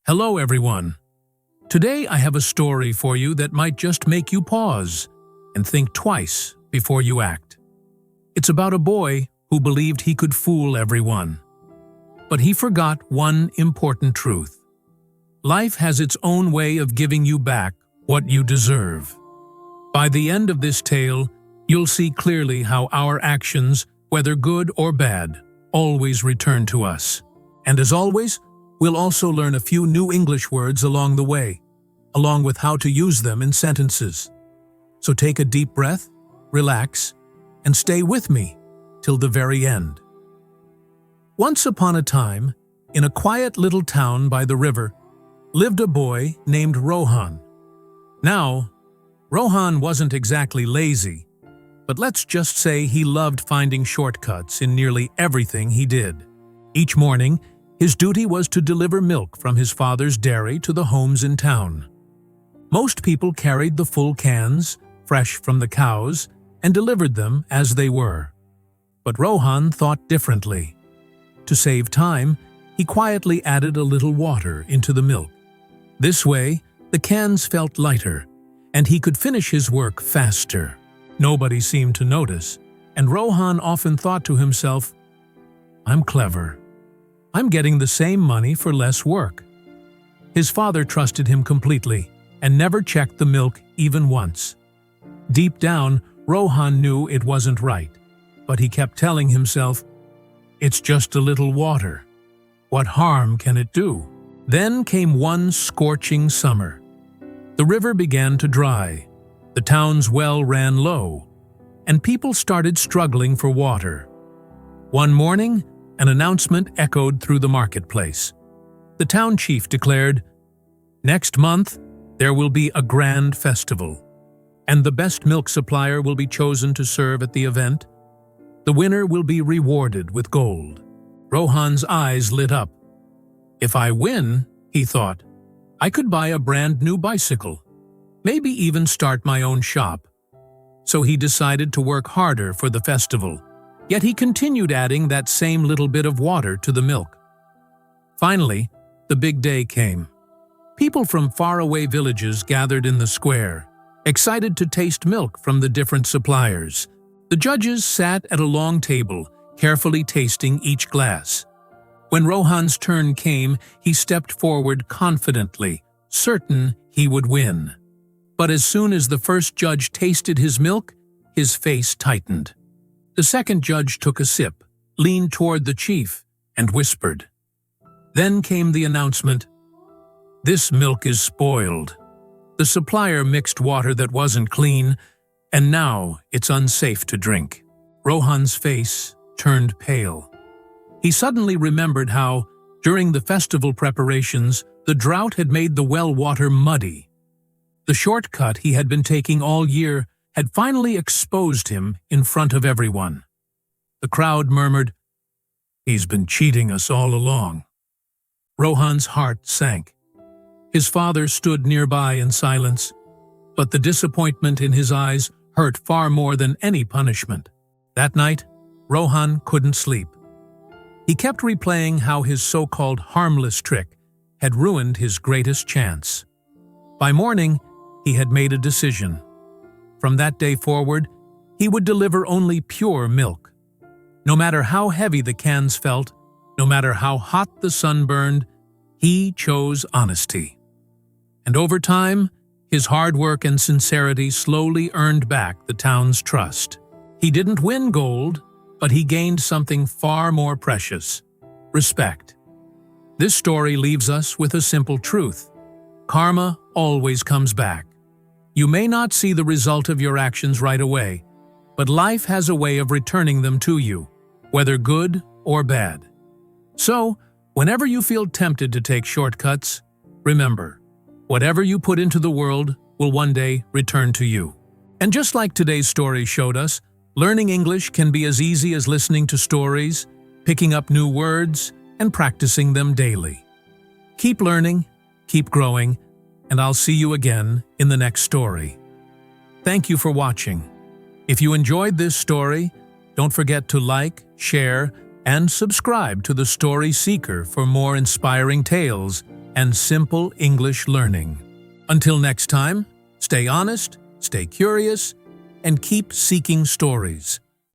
Hello, everyone. Today I have a story for you that might just make you pause and think twice before you act. It's about a boy who believed he could fool everyone. But he forgot one important truth. Life has its own way of giving you back what you deserve. By the end of this tale, you'll see clearly how our actions, whether good or bad, always return to us. And as always, we'll also learn a few new English words along the way, along with how to use them in sentences. So take a deep breath, relax, and stay with me till the very end. Once upon a time, in a quiet little town by the river, lived a boy named Rohan. Now, Rohan wasn't exactly lazy, but let's just say he loved finding shortcuts in nearly everything he did. Each morning, his duty was to deliver milk from his father's dairy to the homes in town. Most people carried the full cans, fresh from the cows, and delivered them as they were. But Rohan thought differently. To save time, he quietly added a little water into the milk. This way, the cans felt lighter, and he could finish his work faster. Nobody seemed to notice, and Rohan often thought to himself, "I'm clever. I'm getting the same money for less work." His father trusted him completely and never checked the milk even once. Deep down, Rohan knew it wasn't right, but he kept telling himself, "It's just a little water. What harm can it do?" Then came one scorching summer. The river began to dry, the town's well ran low, and people started struggling for water. One morning, an announcement echoed through the marketplace. The town chief declared, "Next month, there will be a grand festival, and the best milk supplier will be chosen to serve at the event. The winner will be rewarded with gold." Rohan's eyes lit up. "If I win," he thought, "I could buy a brand new bicycle, maybe even start my own shop." So he decided to work harder for the festival. Yet he continued adding that same little bit of water to the milk. Finally, the big day came. People from faraway villages gathered in the square, excited to taste milk from the different suppliers. The judges sat at a long table, carefully tasting each glass. When Rohan's turn came, he stepped forward confidently, certain he would win. But as soon as the first judge tasted his milk, his face tightened. The second judge took a sip, leaned toward the chief, and whispered. Then came the announcement, "This milk is spoiled. The supplier mixed water that wasn't clean, and now it's unsafe to drink." Rohan's face turned pale. He suddenly remembered how, during the festival preparations, the drought had made the well water muddy. The shortcut he had been taking all year had finally exposed him in front of everyone. The crowd murmured, "He's been cheating us all along." Rohan's heart sank. His father stood nearby in silence, but the disappointment in his eyes hurt far more than any punishment. That night, Rohan couldn't sleep. He kept replaying how his so-called harmless trick had ruined his greatest chance. By morning, he had made a decision. From that day forward, he would deliver only pure milk. No matter how heavy the cans felt, no matter how hot the sun burned, he chose honesty. And over time, his hard work and sincerity slowly earned back the town's trust. He didn't win gold, but he gained something far more precious: respect. This story leaves us with a simple truth. Karma always comes back. You may not see the result of your actions right away, but life has a way of returning them to you, whether good or bad. So, whenever you feel tempted to take shortcuts, remember, whatever you put into the world will one day return to you. And just like today's story showed us, learning English can be as easy as listening to stories, picking up new words, and practicing them daily. Keep learning, keep growing, and I'll see you again in the next story. Thank you for watching. If you enjoyed this story, don't forget to like, share, and subscribe to The Story Seeker for more inspiring tales and simple English learning. Until next time, stay honest, stay curious, and keep seeking stories.